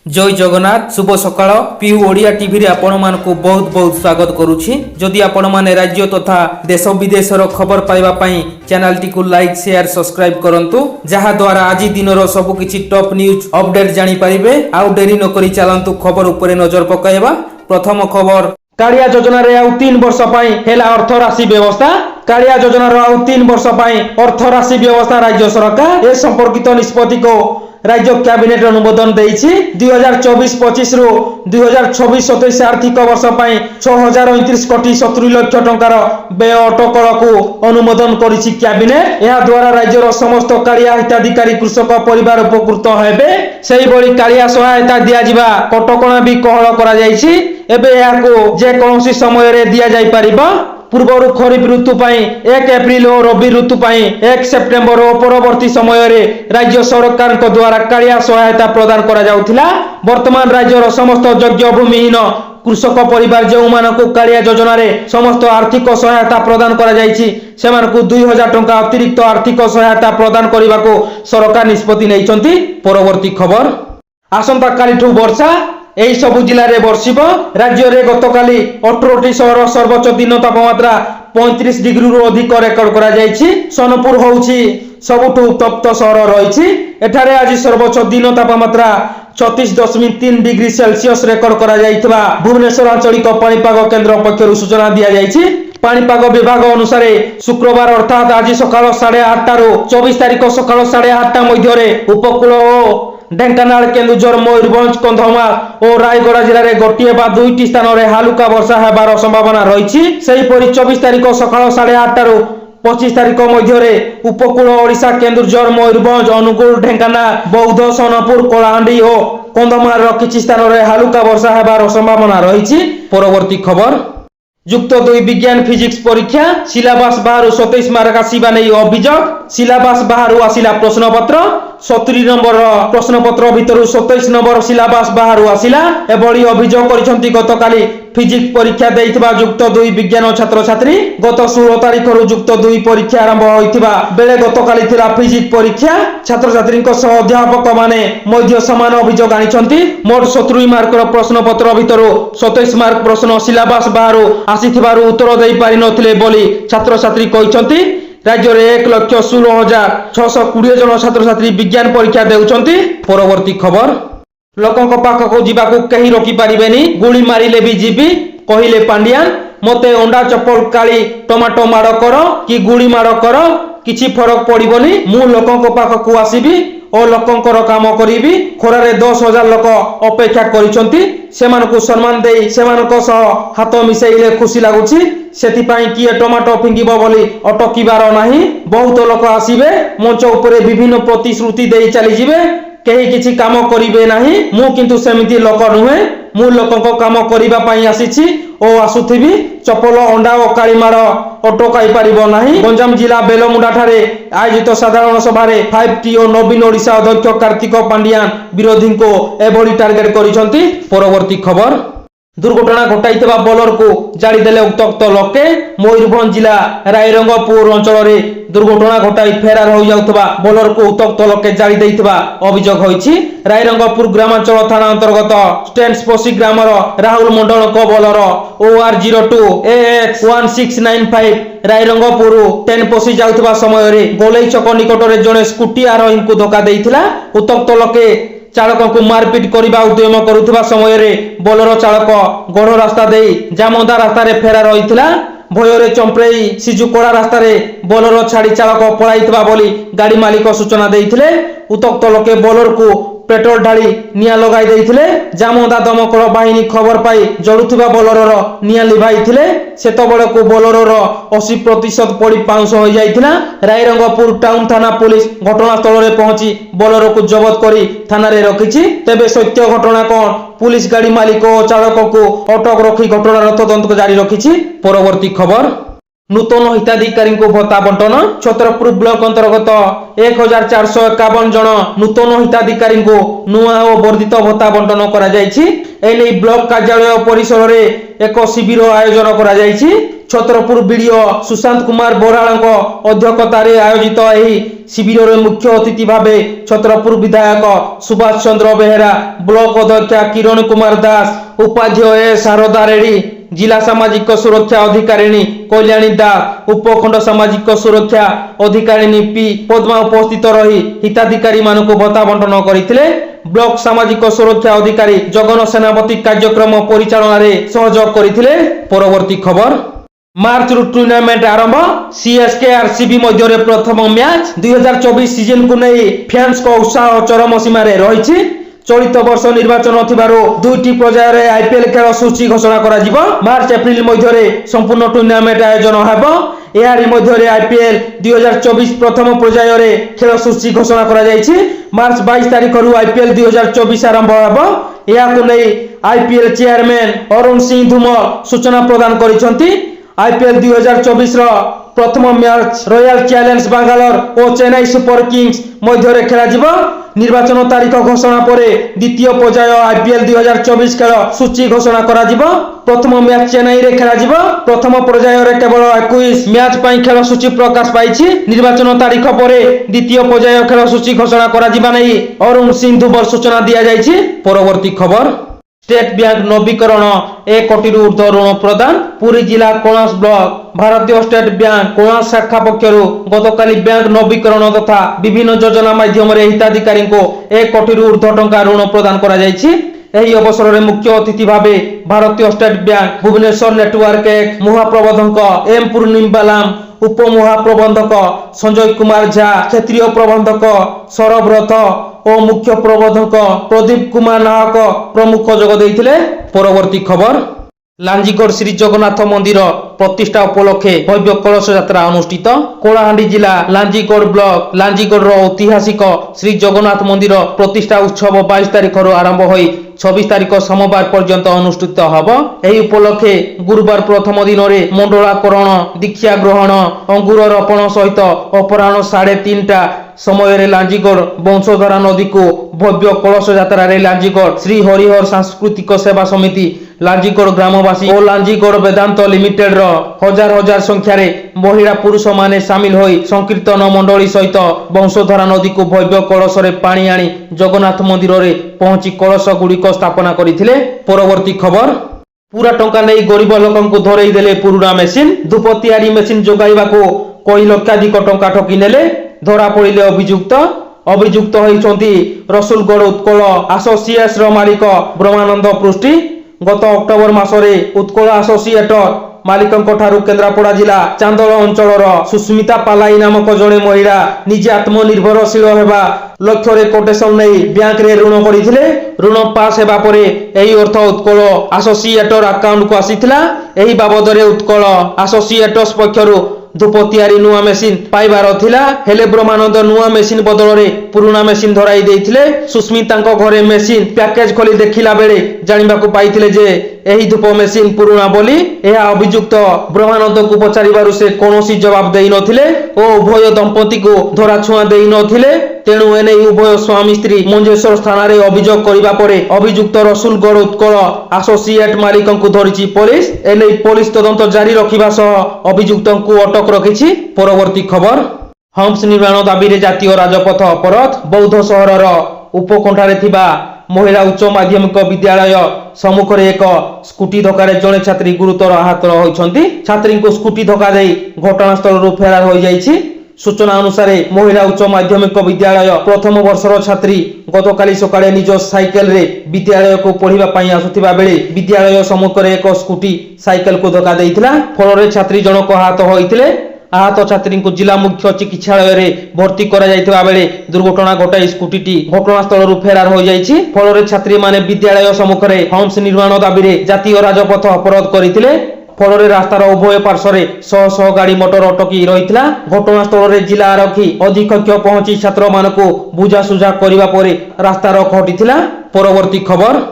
जय जगन्नाथ शुभ सकाळ PU Odia TV रे आपण मानकु बहुत बहुत स्वागत करूछि। जदि आपण माने राज्य तथा देश विदेशर खबर पाइबा पई चैनल टी को लाइक शेयर सब्सक्राइब करंतु जहा द्वारा आज दिनर सब किछि टॉप न्यूज अपडेट जानि परिबे। आउ डेरी न करी चलंतु खबर उपरे नजर पकाइबा। प्रथम खबर कालिया योजना रे आउ 3 वर्ष पई हेला अर्थ राशि व्यवस्था। कालिया योजना रो आउ 3 वर्ष पई अर्थ राशि व्यवस्था राज्य सरकार ए संपर्कित निष्पत्ति को राज्य कैबिनेट अनुमोदन देइछि। 2024-25 रु 2026-27 आर्थिक वर्ष पई 6029 कोटी 70 लाख टंकार व्यय अटकल को अनुमोदन करिछि कैबिनेट। या द्वारा राज्यर समस्त कालिया हिताधिकारी कृषक परिवार उपकृत हेबे। सेही बळी कालिया सहायता दिया जिबा कटकणा भी कोहल करा जाइछि। एबे याको जे कोनोसी समय रे दिया जाई परिबा। पूर्वर खरीफ ऋतु पाई 1 एप्रिल और रबी ऋतु पाई 1 सेप्टेम्बर और परवर्ती समय रे राज्य सरकार को द्वारा कालिया सहायता प्रदान करा जाउथिला। वर्तमान राज्यर समस्त योग्य भूमिहीन कृषक परिवार जो मानकु कालिया योजना रे समस्त आर्थिक सहायता प्रदान करा जाइछि सेमानकु 2000 टंका अतिरिक्त आर्थिक सहायता प्रदान करबा को सरकार निष्पत्ति नैचंती। परवर्ती खबर आसंता कालीठू वर्षा एही सबु जिल्ला रे बर्षिब। राज्य रे गतकाली 18टी शहर सर्वोच्च दिन तापमात्रा 35 डिग्री रु अधिक रेकर्ड करा जायछि। सोनपुर होउछि सबुठु तप्त शहर रहिछि। एठारे आज सर्वोच्च दिन तापमात्रा 34.3 डिग्री सेल्सियस रेकर्ड करा जायथिबा भुवनेश्वर आंचलिक पाणीपाग केन्द्र पक्षरु सूचना दिया जायछि। पाणीपाग विभाग अनुसार शुक्रवार अर्थात आज सकाळ 8:30 रु 24 तारिख सकाळ 8:30 मध्य रे उपकूल ओ ढेंकानाल केन्दुझर मयूरभंज कंधमाल और रायगड़ा जिले में गोटे बा 2टी स्थान में हालुका वर्षा होबार संभावना रही। सेहीपरि 24 तारिख सकाळ 8:30 रु 25 तारिख मध्य उपकूल ओडिशा केन्दुझर मयूरभंज अनुगुल ढेंकानाल बौद्ध सोनपुर कलाहांडी और कंधमाल किछि स्थान में हालुका वर्षा होबार संभावना रही। परवर्ती खबर युक्त 2 विज्ञान फिजिक्स परीक्षा सिलेबस बाहर 27 मार्क आसीबा नै अभियोग। सिलेबस बाहर आसिला प्रश्नपत्र 70 नंबर प्रश्नपत्र भितर 27 नंबर सिलेबस बाहर आसिला। एभली अभियोग करिसंती गतकाली फिजिक्स परीक्षा देइथिबा युक्त 2 विज्ञान छात्र छात्री। गत 16 तारिख रु युक्त 2 परीक्षा आरंभ होइथिबा बेले गतकाली थिला फिजिक्स परीक्षा। छात्र छात्रीक सह अध्यापक माने मध्य समान अभियोग आनिसंती। मोट 70 मार्क प्रश्नपत्र भितर 27 मार्क प्रश्न सिलेबस बाहर आसीथिबारु उत्तर देई पारि नथिले बोली छात्र छात्री कहिसंती। राज्य रे 1,16,620 जन छात्र छात्री विज्ञान परीक्षा देउचंती। परवर्ती खबर लोकंक पाखक जीवाकू कहीं रोकी पारिबेनी गुली मारिले भी जीवी कहिले पांडियान। मते अंडा चप्पल काली टमाटो माड़ कर कि गुली माड़ कर किछि फरक पड़िबनी। मु लोकंक पाखक आसीबी और लोकंकर काम करिबी। खोरारे 10,000 लोक अपेक्षा करिसंती। सेमानकु सम्मान देई सेमानक सह हाथ मिसेइले खुशी लागुछि। सेतिपाई किए टमाटो फिंगिबो बोली अटकिबार नाही। बहुत लोक आसीबे मंच उपरे विभिन्न प्रतिश्रुति देई चली जिवे केही किछि काम करिवे नाही। मु किंतु सेमिति लोक नुहे। मु लोकंक काम करिबा पई आसीछि ओ आसुथिबी। चपल अंडा और कालीमाड़ अटकाई पारिबो नाही। गंजाम जिला बेलमुंडा ठारे आयोजित साधारण सभा 5T और नवीन ओडिशा अध्यक्ष कार्तिक पांडियान विरोधी को एभली टार्गेट करिसंती। परवर्ती खबर दुर्घटना घटाइथिबा बोलर को जाड़ी देले उक्तक्त लोके। मयूरभंज जिला रायरंगपुर अंचल में दुर्घटना घटाई फेरार हो जाउथबा बोलर को उक्तक्त लोके जाड़ी देइथिबा अभियोग होइछि। रायरंगपुर ग्रामांचल थाना अंतर्गत स्टेन्सपोसी ग्रामर राहुल मंडल को बोलर OR02 AX 1695 रायरंगपुर टेनपोसी जाउथबा समय रे गोलई चक निकट रे जने स्कूटी आरोही को धक्का देइथिला। उक्तक्त लोके चालक को मारपिट करने उद्यम करुवा समय रे बोलर चालक गढ़ रास्ता दे जामदा रास्ता रे फेरार होइथिला। भୟରେ चंपरेई सिजुकोड़ा रास्ता रे बोलर छाड़ी चालक पळाइतबा बोली गाड़ी मालिक सूचना देइथिले। उतक्त लोके बोलर को पेट्रोल ढाली निया लगाई देइथिले। जामदा दमकल बाहिनी खबर पाई जड़ुथिबा बोलरर निया लिभाइथिले। सेतबेले को बोलरर 80% पड़ी पाउंस हो जाइथिला। रायरंगपुर टाउन थाना पुलिस घटनास्थल रे पहुंची बोलर को जबत करी थाना रे रखिछि। तेबे सत्य घटना कोन पुलिस गाड़ी मालिक और चालक को अटक रखी घटनार तदंत जारी रखिछि। परवर्ती खबर नूतन हिताधिकारी को भत्ता बंटन। छतरपुर ब्लॉक अंतर्गत 1451 जन नूतन हिताधिकारी को नुआ और वर्धित भत्ता बंटन करा जायछि। एने ब्लॉक कार्यालय परिसर रे एक शिविर आयोजन करा जायछि। ଛତ୍ରପୁର ବିଡିଓ ସୁଶାନ୍ତ କୁମାର ବରାଳଙ୍କ ଅଧ୍ୟକ୍ଷତାରେ ଆୟୋଜିତ ଏହି ଶିବିରରେ ମୁଖ୍ୟ ଅତିଥି ଭାବେ ଛତ୍ରପୁର ବିଧାୟକ ସୁଭାଷ ଚନ୍ଦ୍ର ବେହେରା, ବ୍ଲକ ଅଧ୍ୟକ୍ଷା କିରଣ କୁମାର ଦାସ, ଉପାଧ୍ୟକ୍ଷ ଏ ଶାରଦା ରେଡ୍ଡି, जिला सामाजिक सुरक्षा अधिकारिणी कल्याणी दास, उपखंड सामाजिक सुरक्षा अधिकारिणी पी पद्मा उपस्थित रही हिताधिकारी मानक भत्ता बंटन करथिले। ब्लॉक सामाजिक सुरक्षा अधिकारी जगन सेनापति कार्यक्रम परिचालन रे सहयोग करथिले। परवर्ती खबर मार्च रु टूर्नामेंट आरंभ सीएसके आरसीबी मध्य प्रथम मैच 2024 सीजन को नहीं फैंस को उत्साह चरम सीमा रे रही। चलित वर्ष निर्वाचन थिबारो दुईटी पर्यायर आईपीएल खेल सूची घोषणा करा जिवो। मार्च एप्रिल मध्य संपूर्ण टूर्नामेंट आयोजन हेबो। एहारी मध्य आईपीएल 2024 प्रथम पर्यायर खेल सूची घोषणा करा जायछि। मार्च 22 तारिख रु आईपीएल 2024 आरंभ हेबो। याकु नै आईपीएल चेयरमैन अरुण सिंह धुमल सूचना प्रदान करिसंती। आईपीएल 2024 रो प्रथम मैच रॉयल चैलेंज बेंगलोर और चेन्नई सुपर किंग्स मध्य खेला जिवो। निर्वाचन तारीख घोषणा पर द्वितीय पर्याय आईपीएल 2024 खेल सूची घोषणा करा जिवो। प्रथम मैच चेन्नई रे खेला जिवो। प्रथम पर्याय रे केवल 21 मैच पई खेल सूची प्रकाश पाइछि। निर्वाचन तारीख पर द्वितीय पर्याय खेल सूची घोषणा करा जिबा नै अरुण सिंह धुमल सूचना दिया जायछि। परवर्ती खबर स्टेट बैंक नवीकरण 1 कोटी रु ऊर्ध्व ऋण प्रदान। पुरी जिला कोणास ब्लॉक भारतीय स्टेट बैंक कोणास शाखा पक्षरु गतकाली बैंक नवीकरण तथा विभिन्न योजना माध्यम हिताधिकारी को 1 कोटी रु ऊर्ध्व टंका ऋण प्रदान करा जायछि। एही अवसर में मुख्य अतिथि भावे भारतीय स्टेट बैंक भुवनेश्वर नेटवर्क एक महाप्रबंधक एम पूर्णिमबालाम, उप महाप्रबंधक संजय कुमार झा, क्षेत्रीय प्रबंधक सौरभ रथ और मुख्य प्रबंधक प्रदीप कुमार नाहक प्रमुख जोग देइथिले। परवर्ती खबर लांजीगढ़ श्री जगन्नाथ मंदिर प्रतिष्ठा उपलक्षे भव्य कलश यात्रा अनुष्ठित। कोलाहांडी जिला लांजीगढ़ ब्लॉक लांजीगढ़ ऐतिहासिक श्री जगन्नाथ मंदिर प्रतिष्ठा उत्सव 22 तारिख आरंभ होई 26 तारिख सोमवार पर्यंत अनुष्ठित हब। एही उपलक्षे गुरुवार प्रथम दिन में मंडलाकरण, दीक्षा ग्रहण, अंगुर रोपण सहित अपराह्न 3:30 समय लांजीगढ़ वंशधारा नदी को भव्य कलश यात्रा लांजीगढ़ श्री हरिहर सांस्कृतिक सेवा समिति, लांजीगढ़ ग्रामवासी और लांजीगढ़ वेदांत लिमिटेड रो हजार हजार संख्यार महिला पुरुष माने सामिल होई संकीर्तन मंडली सहित वंशधारा नदी को भव्य कलश रे पानी आनी जगन्नाथ मंदिर रे पहुंची कलश गुड़िक स्थापना करथिले। परवर्ती खबर पूरा टंका नहीं गरीब लोकन को धरई देले पुरुना मेसिन। धूप तैयारी मेसिन जोगाइबा को कई लक्षाधिक टंका ठकी नेले। धरा पड़िले अभियुक्त होइछंती रसुलगढ़ उत्कल एसोसिएट्स रो मालिक ब्रह्मानंद पृष्टि। गत अक्टोबर मासरे उत्कल एसोसिएटर मालिकंक ठारू केन्द्रापड़ा जिला चांदोल अंचलर सुस्मिता पालाई नामक जड़े महिला निजे आत्मनिर्भरशील हेबा लक्ष्य कोटेशन नहीं बैंक रे ऋण करथिले। ऋण पास हेबा परे एही अर्थ उत्कल एसोसिएटर अकाउंट को आसीथिला। एही बाबद रे उत्कल एसोसिएटर्स पक्षरु धूप तैयारी नुआ मेसिन पाइबार थिला। हेले ब्रह्मानंद नुआ मेसिन बदल रे पुराना मेसिन धराई देइथिले। सुस्मिता घरे मेसिन पैकेज खोली देखिला बेले जानिबा को पाइथिले जे एही धूप मेसिन पुराना बोली। एहा अभियुक्त ब्रह्मानंद को पचारिबारु से कोनोसी जवाब देई नथिले ओ उभय दंपति को धरा छुआ देई नथिले। तेणु एने उभय स्वामी स्त्री मंजेश्वर थाना रे अभियोग करिबा परे अभियुक्त रसुलगढ़ उत्कल एसोसिएट मालिकन को धरिछि पुलिस। एने पुलिस तदंत जारी रखिबा सह अभियुक्त को अटक रखिछि। परवर्ती खबर हम्स निर्माण दाबी रे जातीय राजपथ अवरोध। बौद्ध सहरर उपकंठारे थिबा महिला उच्च माध्यमिक विद्यालय सम्मुख एक स्कूटी धक्का जड़े छात्री गुरुतर आहत होइछंती। छात्री को स्कूटी धक्का दे घटनास्थल फेरार हो जाइछि। सूचना अनुसार महिला उच्च माध्यमिक विद्यालय प्रथम वर्षर छात्री गतकाली सकाळे निज साइकेल रे विद्यालय को पढ़िबा पई आसुथिबा बेले विद्यालय सम्मुख एक स्कूटी साइकेल को धक्का देइथिला। फल छात्री जनक आहत होइथिले। आहत छात्री को जिला मुख्य चिकित्सालय रे भर्ती करा जाइथिबा बेले दुर्घटना घटाई स्कूटी घटनास्थल फेरार हो जाइछि। फल छात्री माने विद्यालय सम्मुख हम्स निर्माण दाबी रे जातीय राजपथ अवरोध करथिले। फल रास्तार उभय पार्श्व शह शह गाड़ी मोटर अटकी रही। घटनास्थल जिला आरक्षी अधीक्षक पहुंची छात्र मानक बुझासुझा करने पर रास्ता रोक हटिथिला। परवर्ती खबर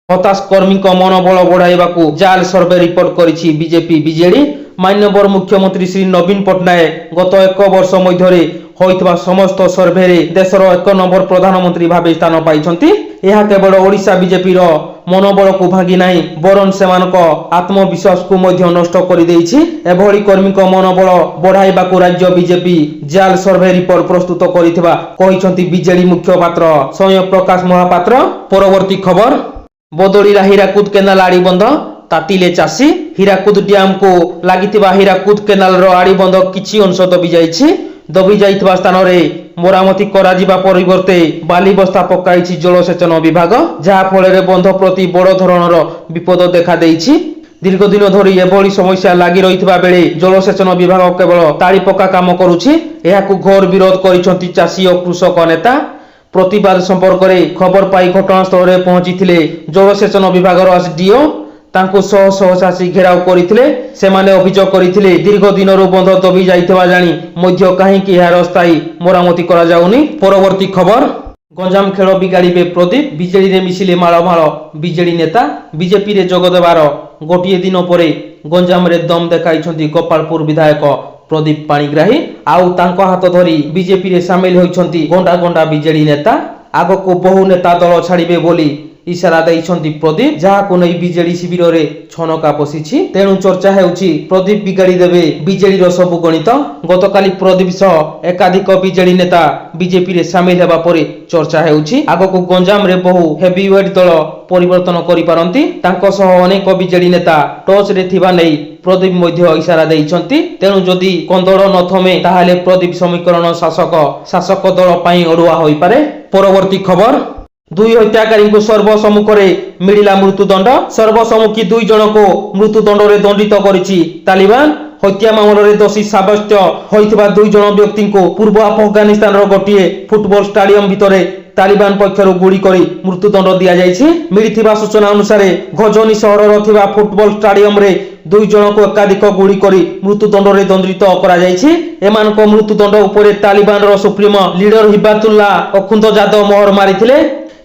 हताश कर्मी मनोबल बढ़ाइबा जाल सर्वे रिपोर्ट करिछि बीजेपी बीजेडी। माननीय मुख्यमंत्री श्री नवीन पट्टनायक गत 1 वर्ष मध्य होइतबा समस्त सर्वे रे देशर 1 नंबर प्रधानमंत्री भावे स्थान पाइछंती। यह केवल ओडिशा बीजेपी रो ମନୋବଳକୁ ଭାଙ୍ଗି ନାହିଁ ବରଂ ସେମାନଙ୍କ ଆତ୍ମବିଶ୍ୱାସକୁ ମଧ୍ୟ ନଷ୍ଟ କରିଦେଇଛି। ଏଭଳି କର୍ମୀଙ୍କ ମନୋବଳ ବଢାଇବାକୁ ରାଜ୍ୟ ବିଜେପି ଜାଲ ସର୍ଭେ ରିପୋର୍ଟ ପ୍ରସ୍ତୁତ କରିଥିବା କହିଛନ୍ତି ବିଜେଡି ମୁଖପାତ୍ର ସ୍ୱୟଂ ପ୍ରକାଶ ମହାପାତ୍ର। ପରବର୍ତ୍ତୀ ଖବର, ବଦଳିଲା ହୀରାକୁଦ କେନାଲ ଆଡ଼ିବନ୍ଧ, ତାତିଲେ ଚାଷୀ। ହୀରାକୁଦ ଡ୍ୟାମକୁ ଲାଗିଥିବା ହୀରାକୁଦ କେନାଲର ଆଡ଼ିବନ୍ଧ କିଛି ଅଂଶ ଦବି ଯାଇଛି। ଦବି ଯାଇଥିବା ସ୍ଥାନରେ ମରାମତି କରାଯିବା ପରିବର୍ତ୍ତେ ବାଲି ବସ୍ତା ପକାଇଛି ଜଳସେଚନ ବିଭାଗ, ଯାହା ଫଳରେ ବନ୍ଧ ପ୍ରତି ବଡ଼ ଧରଣର ବିପଦ ଦେଖାଦେଇଛି। ଦୀର୍ଘ ଦିନ ଧରି ଏଭଳି ସମସ୍ୟା ଲାଗି ରହିଥିବା ବେଳେ ଜଳସେଚନ ବିଭାଗ କେବଳ ତାଳି ପକା କାମ କରୁଛି। ଏହାକୁ ଘୋର ବିରୋଧ କରିଛନ୍ତି ଚାଷୀ ଓ କୃଷକ ନେତା। ପ୍ରତିବାଦ ସମ୍ପର୍କରେ ଖବର ପାଇ ଘଟଣାସ୍ଥଳରେ ପହଞ୍ଚିଥିଲେ ଜଳସେଚନ ବିଭାଗର ଏସ୍ଡିଓ। ତାଙ୍କୁ ଶହ ଶହ ଚାଷୀ ଘେରାଉ କରିଥିଲେ। ସେମାନେ ଅଭିଯୋଗ କରିଥିଲେ ଦୀର୍ଘ ଦିନରୁ ବନ୍ଧ ଦବି ଯାଇଥିବା ଜାଣି ମଧ୍ୟ କାହିଁକି ଏହାର ସ୍ଥାୟୀ ମରାମତି କରାଯାଉନି। ପରବର୍ତ୍ତୀ ଖବର, ଗଞ୍ଜାମ ଖେଳ ବିଗାଡ଼ିବେ ପ୍ରଦୀପ, ବିଜେଡିରେ ମିଶିଲେ ମାଳ ମାଳ ବିଜେଡି ନେତା। ବିଜେପିରେ ଯୋଗ ଦେବାର ଗୋଟିଏ ଦିନ ପରେ ଗଞ୍ଜାମରେ ଦମ ଦେଖାଇଛନ୍ତି ଗୋପାଳପୁର ବିଧାୟକ ପ୍ରଦୀପ ପାଣିଗ୍ରାହୀ। ଆଉ ତାଙ୍କ ହାତ ଧରି ବିଜେପିରେ ସାମିଲ ହୋଇଛନ୍ତି ଗଣ୍ଡା ଗଣ୍ଡା ବିଜେଡି ନେତା। ଆଗକୁ ବହୁ ନେତା ଦଳ ଛାଡ଼ିବେ ବୋଲି ଇସାରା ଦେଇଛନ୍ତି ପ୍ରଦୀପ, ଯାହାକୁ ନେଇ ବିଜେଡି ଶିବିରରେ ଛନକା ପଶିଛି। ତେଣୁ ଚର୍ଚ୍ଚା ହେଉଛି ପ୍ରଦୀପ ବିଗାଡ଼ି ଦେବେ ବିଜେଡିର ସବୁ ଗଣିତ। ଗତକାଲି ପ୍ରଦୀପ ସହ ଏକାଧିକ ବିଜେଡି ନେତା ବିଜେପିରେ ସାମିଲ ହେବା ପରେ ଚର୍ଚ୍ଚା ହେଉଛି ଆଗକୁ ଗଞ୍ଜାମରେ ବହୁ ହେଭିୱେଟ୍ ଦଳ ପରିବର୍ତ୍ତନ କରିପାରନ୍ତି। ତାଙ୍କ ସହ ଅନେକ ବିଜେଡି ନେତା ଟଚ୍ରେ ଥିବା ନେଇ ପ୍ରଦୀପ ମଧ୍ୟ ଇସାରା ଦେଇଛନ୍ତି। ତେଣୁ ଯଦି କନ୍ଦଳ ନ ଥମେ ତାହେଲେ ପ୍ରଦୀପ ସମୀକରଣ ଶାସକ ଦଳ ପାଇଁ ଅଡୁଆ ହୋଇପାରେ। ପରବର୍ତ୍ତୀ ଖବର, ଦୁଇ ହତ୍ୟାକାରୀଙ୍କୁ ସର୍ବସମ୍ମୁଖରେ ମିଳିଲା ମୃତ୍ୟୁଦଣ୍ଡ। ସର୍ବସମ୍ମୁଖୀ ଦୁଇ ଜଣଙ୍କୁ ମୃତ୍ୟୁଦଣ୍ଡରେ ଦଣ୍ଡିତ କରିଛି ତାଲିବାନ। ହତ୍ୟା ମାମଲାରେ ଦୋଷୀ ସାବ୍ୟସ୍ତ ହୋଇଥିବା ଦୁଇ ଜଣ ବ୍ୟକ୍ତିଙ୍କୁ ପୂର୍ବ ଆଫଗାନିସ୍ତାନର ଗୋଟିଏ ଫୁଟବଲ ଷ୍ଟାଡିୟମ ଭିତରେ ତାଲିବାନ ପକ୍ଷରୁ ଗୁଳି କରି ମୃତ୍ୟୁଦଣ୍ଡ ଦିଆଯାଇଛି। ମିଳିଥିବା ସୂଚନା ଅନୁସାରେ ଘଜନି ସହରର ଥିବା ଫୁଟବଲ ଷ୍ଟାଡିୟମରେ ଦୁଇ ଜଣଙ୍କୁ ଏକାଧିକ ଗୁଳି କରି ମୃତ୍ୟୁଦଣ୍ଡରେ ଦଣ୍ଡିତ କରାଯାଇଛି। ଏମାନଙ୍କ ମୃତ୍ୟୁଦଣ୍ଡ ଉପରେ ତାଲିବାନର ସୁପ୍ରିମୋ ଲିଡର ହିବାତୁଲ୍ଲା ଅଖୁନ୍ଦଜାଦ ମୋହର ମାରିଥିଲେ।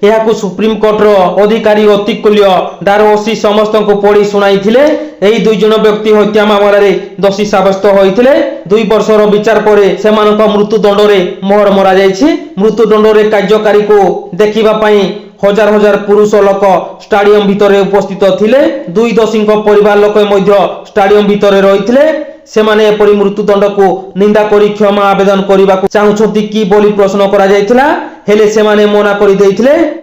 ଏହାକୁ ସୁପ୍ରିମକୋର୍ଟର ଅଧିକାରୀ ଅତିକୁଲ୍ୟ ଡାରଓସି ସମସ୍ତଙ୍କୁ ପଢ଼ି ଶୁଣାଇଥିଲେ। ଏହି ଦୁଇ ଜଣ ବ୍ୟକ୍ତି ହତ୍ୟା ମାମଲାରେ ଦୋଷୀ ସାବ୍ୟସ୍ତ ହୋଇଥିଲେ। 2 ବର୍ଷର ବିଚାର ପରେ ସେମାନଙ୍କ ମୃତ୍ୟୁଦଣ୍ଡରେ ମୋହର ମରାଯାଇଛି। ମୃତ୍ୟୁଦଣ୍ଡରେ କାର୍ଯ୍ୟକାରୀକୁ ଦେଖିବା ପାଇଁ ହଜାର ହଜାର ପୁରୁଷ ଲୋକ ଷ୍ଟାଡିୟମ ଭିତରେ ଉପସ୍ଥିତ ଥିଲେ। ଦୁଇ ଦୋଷୀଙ୍କ ପରିବାର ଲୋକ ମଧ୍ୟ ଷ୍ଟାଡିୟମ ଭିତରେ ରହିଥିଲେ। ସେମାନେ ଏପରି ମୃତ୍ୟୁଦଣ୍ଡକୁ ନିନ୍ଦା କରି କ୍ଷମା ଆବେଦନ କରିବାକୁ ଚାହୁଁଛନ୍ତି କି ବୋଲି ପ୍ରଶ୍ନ କରାଯାଇଥିଲା, ହେଲେ ସେମାନେ ମନା କରିଦେଇଥିଲେ।